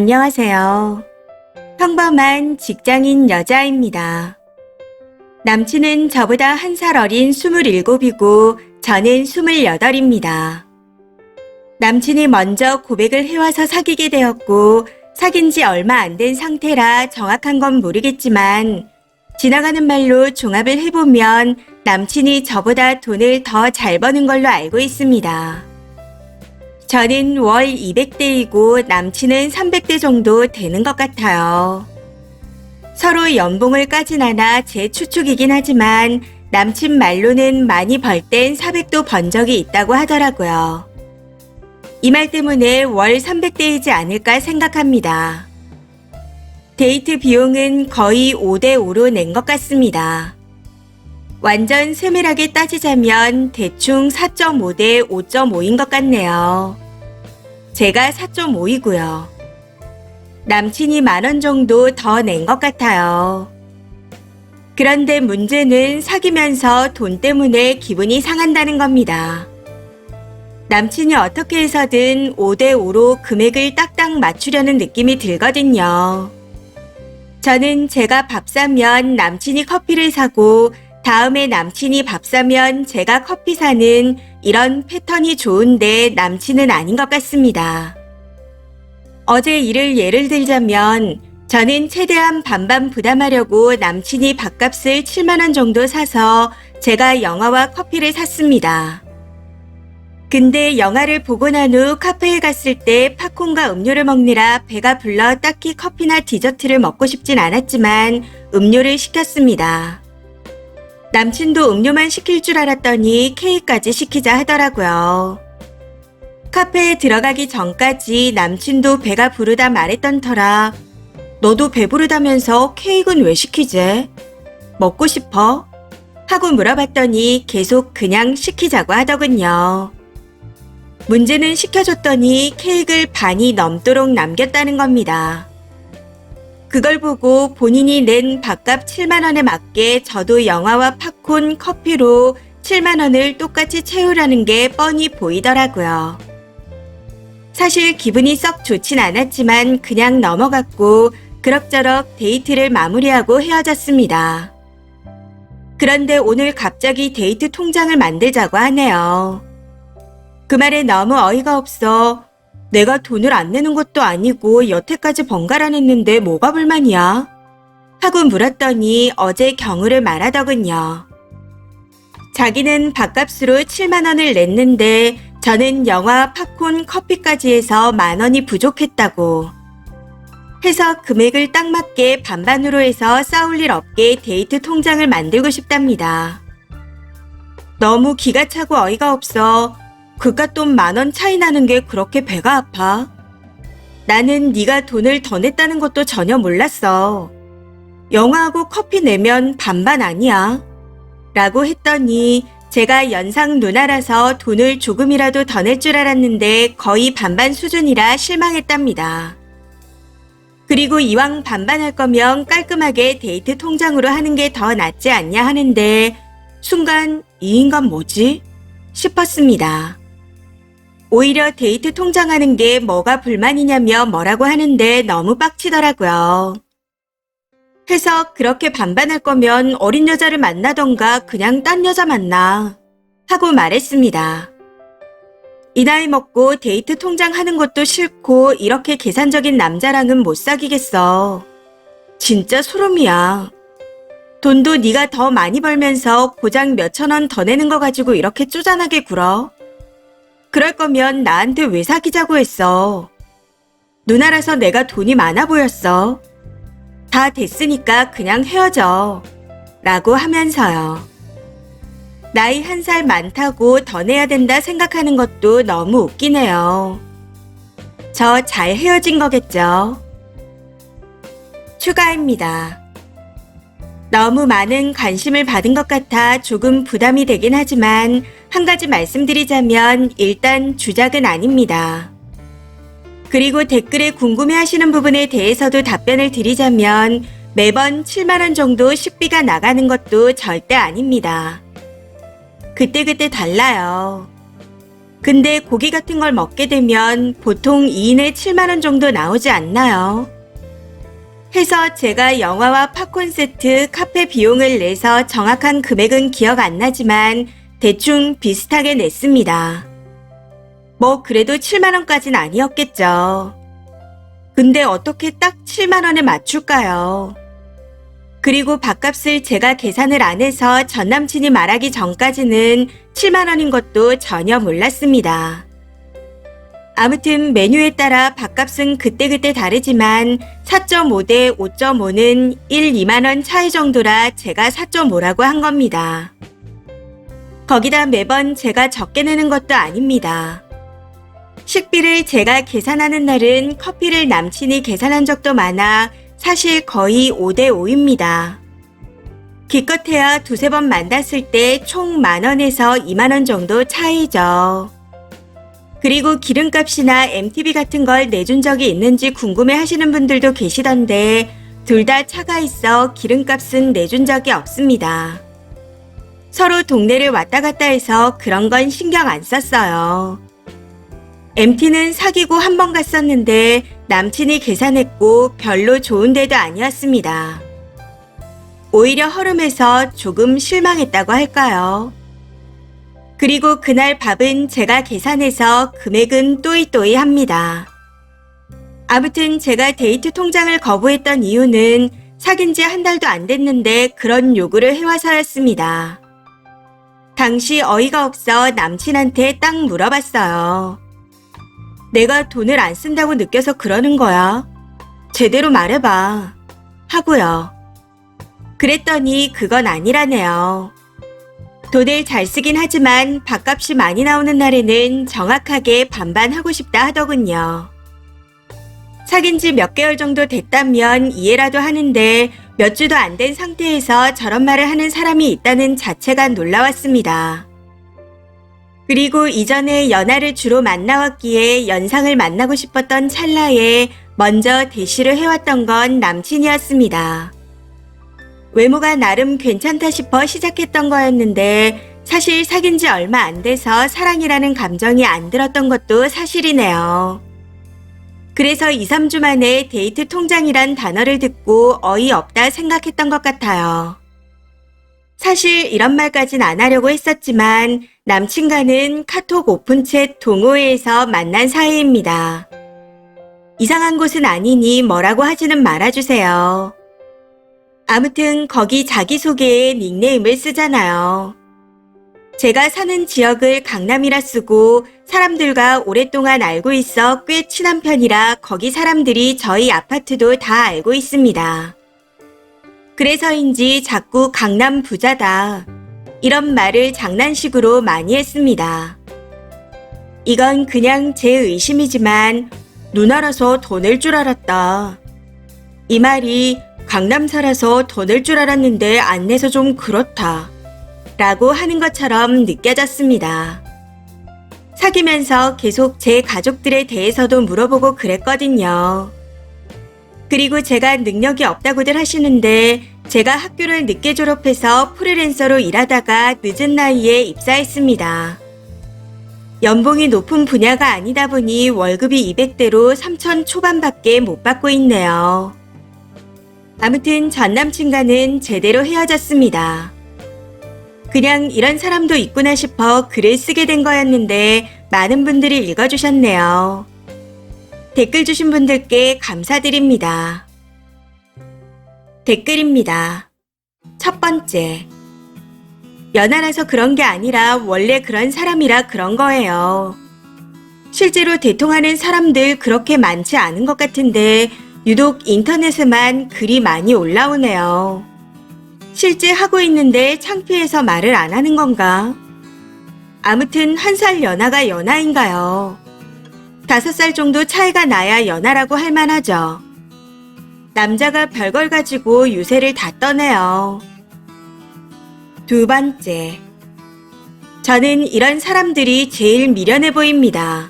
안녕하세요. 평범한 직장인 여자입니다. 남친은 저보다 1살 어린 27이고 저는 28입니다. 남친이 먼저 고백을 해와서 사귀게 되었고 사귄 지 얼마 안 된 상태라 정확한 건 모르겠지만 지나가는 말로 종합을 해보면 남친이 저보다 돈을 더 잘 버는 걸로 알고 있습니다. 저는 월 200대이고 남친은 300대 정도 되는 것 같아요. 서로 연봉을 까진 않아 제 추측이긴 하지만 남친 말로는 많이 벌 땐 400도 번 적이 있다고 하더라고요. 이 말 때문에 월 300대이지 않을까 생각합니다. 데이트 비용은 거의 5대5로 낸 것 같습니다. 완전 세밀하게 따지자면 대충 4.5대 5.5인 것 같네요. 제가 4.5이고요. 남친이 10,000원 정도 더 낸 것 같아요. 그런데 문제는 사귀면서 돈 때문에 기분이 상한다는 겁니다. 남친이 어떻게 해서든 5대5로 금액을 딱딱 맞추려는 느낌이 들거든요. 저는 제가 밥 사면 남친이 커피를 사고 다음에 남친이 밥 사면 제가 커피 사는 이런 패턴이 좋은데 남친은 아닌 것 같습니다. 어제 일을 예를 들자면 저는 최대한 반반 부담하려고 남친이 밥값을 70,000원 정도 사서 제가 영화와 커피를 샀습니다. 근데 영화를 보고 난 후 카페에 갔을 때 팝콘과 음료를 먹느라 배가 불러 딱히 커피나 디저트를 먹고 싶진 않았지만 음료를 시켰습니다. 남친도 음료만 시킬 줄 알았더니 케이크까지 시키자 하더라고요. 카페에 들어가기 전까지 남친도 배가 부르다 말했던 터라 너도 배부르다면서 케이크는 왜 시키지? 먹고 싶어? 하고 물어봤더니 계속 그냥 시키자고 하더군요. 문제는 시켜줬더니 케이크를 반이 넘도록 남겼다는 겁니다. 그걸 보고 본인이 낸 밥값 70,000원에 맞게 저도 영화와 팝콘, 커피로 70,000원을 똑같이 채우려는 게 뻔히 보이더라고요. 사실 기분이 썩 좋진 않았지만 그냥 넘어갔고 그럭저럭 데이트를 마무리하고 헤어졌습니다. 그런데 오늘 갑자기 데이트 통장을 만들자고 하네요. 그 말에 너무 어이가 없어. 내가 돈을 안 내는 것도 아니고 여태까지 번갈아 냈는데 뭐가 불만이야? 하고 물었더니 어제 경우를 말하더군요. 자기는 밥값으로 70,000원을 냈는데 저는 영화, 팝콘, 커피까지 해서 10,000원이 부족했다고. 해서 금액을 딱 맞게 반반으로 해서 싸울 일 없게 데이트 통장을 만들고 싶답니다. 너무 기가 차고 어이가 없어. 그깟 돈 10,000원 차이 나는 게 그렇게 배가 아파? 나는 네가 돈을 더 냈다는 것도 전혀 몰랐어. 영화하고 커피 내면 반반 아니야? 라고 했더니 제가 연상 누나라서 돈을 조금이라도 더 낼 줄 알았는데 거의 반반 수준이라 실망했답니다. 그리고 이왕 반반할 거면 깔끔하게 데이트 통장으로 하는 게 더 낫지 않냐 하는데 순간 이 인간 뭐지? 싶었습니다. 오히려 데이트 통장하는 게 뭐가 불만이냐며 뭐라고 하는데 너무 빡치더라고요. 해서 그렇게 반반할 거면 어린 여자를 만나던가 그냥 딴 여자 만나 하고 말했습니다. 이 나이 먹고 데이트 통장 하는 것도 싫고 이렇게 계산적인 남자랑은 못 사귀겠어. 진짜 소름이야. 돈도 네가 더 많이 벌면서 고작 몇천 원 더 내는 거 가지고 이렇게 쪼잔하게 굴어? 그럴 거면 나한테 왜 사귀자고 했어? 누나라서 내가 돈이 많아 보였어. 다 됐으니까 그냥 헤어져. 라고 하면서요. 나이 1살 많다고 더 내야 된다 생각하는 것도 너무 웃기네요. 저 잘 헤어진 거겠죠? 추가입니다. 너무 많은 관심을 받은 것 같아 조금 부담이 되긴 하지만 한 가지 말씀드리자면 일단 주작은 아닙니다. 그리고 댓글에 궁금해하시는 부분에 대해서도 답변을 드리자면 매번 70,000원 정도 식비가 나가는 것도 절대 아닙니다. 그때그때 달라요. 근데 고기 같은 걸 먹게 되면 보통 2인에 7만 원 정도 나오지 않나요? 해서 제가 영화와 팝콘 세트, 카페 비용을 내서 정확한 금액은 기억 안 나지만 대충 비슷하게 냈습니다. 뭐 그래도 7만 원까진 아니었겠죠. 근데 어떻게 딱 7만 원에 맞출까요? 그리고 밥값을 제가 계산을 안 해서 전 남친이 말하기 전까지는 7만 원인 것도 전혀 몰랐습니다. 아무튼 메뉴에 따라 밥값은 그때그때 다르지만 4.5 대 5.5는 1, 2만 원 차이 정도라 제가 4.5라고 한 겁니다. 거기다 매번 제가 적게 내는 것도 아닙니다. 식비를 제가 계산하는 날은 커피를 남친이 계산한 적도 많아 사실 거의 5대 5입니다. 기껏해야 두세 번 만났을 때 총 10,000원에서 2만 원 정도 차이죠. 그리고 기름값이나 MTB 같은 걸 내준 적이 있는지 궁금해 하시는 분들도 계시던데 둘 다 차가 있어 기름값은 내준 적이 없습니다. 서로 동네를 왔다 갔다 해서 그런 건 신경 안 썼어요. MT는 사귀고 한 번 갔었는데 남친이 계산했고 별로 좋은 데도 아니었습니다. 오히려 허름해서 조금 실망했다고 할까요? 그리고 그날 밥은 제가 계산해서 금액은 또이또이합니다. 아무튼 제가 데이트 통장을 거부했던 이유는 사귄 지 한 달도 안 됐는데 그런 요구를 해와서였습니다. 당시 어이가 없어 남친한테 딱 물어봤어요. 내가 돈을 안 쓴다고 느껴서 그러는 거야. 제대로 말해봐. 하고요. 그랬더니 그건 아니라네요. 돈을 잘 쓰긴 하지만 밥값이 많이 나오는 날에는 정확하게 반반 하고 싶다 하더군요. 사귄 지 몇 개월 정도 됐다면 이해라도 하는데 몇 주도 안 된 상태에서 저런 말을 하는 사람이 있다는 자체가 놀라웠습니다. 그리고 이전에 연하를 주로 만나왔기에 연상을 만나고 싶었던 찰나에 먼저 대시를 해왔던 건 남친이었습니다. 외모가 나름 괜찮다 싶어 시작했던 거였는데 사실 사귄 지 얼마 안 돼서 사랑이라는 감정이 안 들었던 것도 사실이네요. 그래서 2, 3주 만에 데이트 통장이란 단어를 듣고 어이없다 생각했던 것 같아요. 사실 이런 말까진 안 하려고 했었지만 남친과는 카톡 오픈챗 동호회에서 만난 사이입니다. 이상한 곳은 아니니 뭐라고 하지는 말아주세요. 아무튼 거기 자기소개에 닉네임을 쓰잖아요. 제가 사는 지역을 강남이라 쓰고 사람들과 오랫동안 알고 있어 꽤 친한 편이라 거기 사람들이 저희 아파트도 다 알고 있습니다. 그래서인지 자꾸 강남 부자다 이런 말을 장난식으로 많이 했습니다. 이건 그냥 제 의심이지만 누나라서 더 낼 줄 알았다. 이 말이 강남 살아서 더 낼 줄 알았는데 안 내서 좀 그렇다 라고 하는 것처럼 느껴졌습니다. 사귀면서 계속 제 가족들에 대해서도 물어보고 그랬거든요. 그리고 제가 능력이 없다고들 하시는데 제가 학교를 늦게 졸업해서 프리랜서로 일하다가 늦은 나이에 입사했습니다. 연봉이 높은 분야가 아니다 보니 월급이 200대로 3천 초반밖에 못 받고 있네요. 아무튼 전 남친과는 제대로 헤어졌습니다. 그냥 이런 사람도 있구나 싶어 글을 쓰게 된 거였는데 많은 분들이 읽어주셨네요. 댓글 주신 분들께 감사드립니다. 댓글입니다. 첫 번째. 연하라서 그런 게 아니라 원래 그런 사람이라 그런 거예요. 실제로 대통하는 사람들 그렇게 많지 않은 것 같은데 유독 인터넷에만 글이 많이 올라오네요. 실제 하고 있는데 창피해서 말을 안 하는 건가? 아무튼 1살 연하가 연하인가요? 5살 정도 차이가 나야 연하라고 할 만하죠. 남자가 별걸 가지고 유세를 다 떠네요. 두 번째. 저는 이런 사람들이 제일 미련해 보입니다.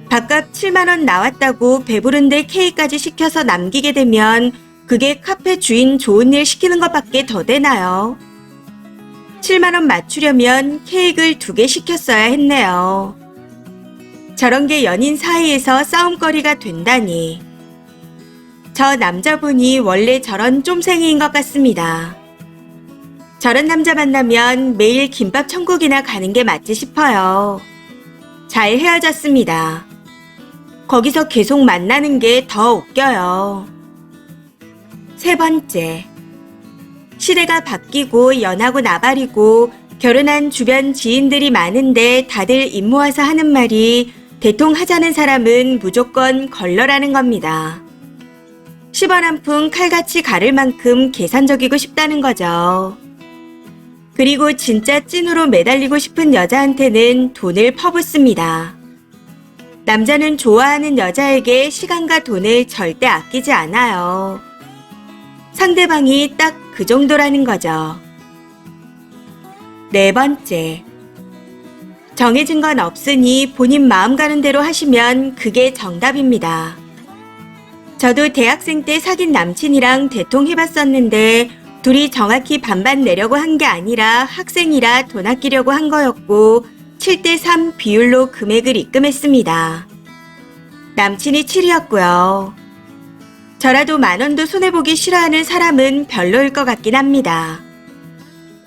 밥값 7만 원 나왔다고 배부른데 케이크까지 시켜서 남기게 되면 그게 카페 주인 좋은 일 시키는 것밖에 더 되나요? 7만 원 맞추려면 케이크를 2개 시켰어야 했네요. 저런 게 연인 사이에서 싸움거리가 된다니. 저 남자분이 원래 저런 쫌생이인 것 같습니다. 저런 남자 만나면 매일 김밥 천국이나 가는 게 맞지 싶어요. 잘 헤어졌습니다. 거기서 계속 만나는 게 더 웃겨요. 3번째. 시대가 바뀌고 연하고 나발이고 결혼한 주변 지인들이 많은데 다들 입 모아서 하는 말이 대통 하자는 사람은 무조건 걸러라는 겁니다. 10원 한 푼 칼같이 가를 만큼 계산적이고 싶다는 거죠. 그리고 진짜 찐으로 매달리고 싶은 여자한테는 돈을 퍼붓습니다. 남자는 좋아하는 여자에게 시간과 돈을 절대 아끼지 않아요. 상대방이 딱 그 정도라는 거죠. 4번째. 정해진 건 없으니 본인 마음 가는 대로 하시면 그게 정답입니다. 저도 대학생 때 사귄 남친이랑 대통해봤었는데 둘이 정확히 반반 내려고 한 게 아니라 학생이라 돈 아끼려고 한 거였고 7대3 비율로 금액을 입금했습니다. 남친이 7이었고요. 저라도 10,000원도 손해보기 싫어하는 사람은 별로일 것 같긴 합니다.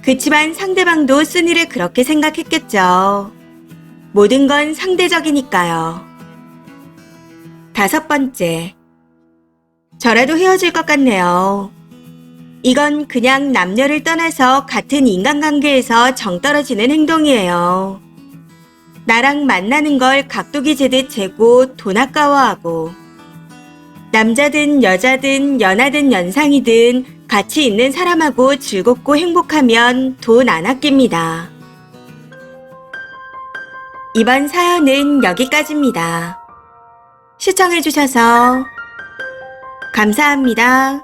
그치만 상대방도 쓴이를 그렇게 생각했겠죠. 모든 건 상대적이니까요. 5번째. 저라도 헤어질 것 같네요. 이건 그냥 남녀를 떠나서 같은 인간관계에서 정 떨어지는 행동이에요. 나랑 만나는 걸 각도기 재듯 재고 돈 아까워하고 남자든 여자든 연하든 연상이든 같이 있는 사람하고 즐겁고 행복하면 돈 안 아낍니다. 이번 사연은 여기까지입니다. 시청해주셔서 감사합니다.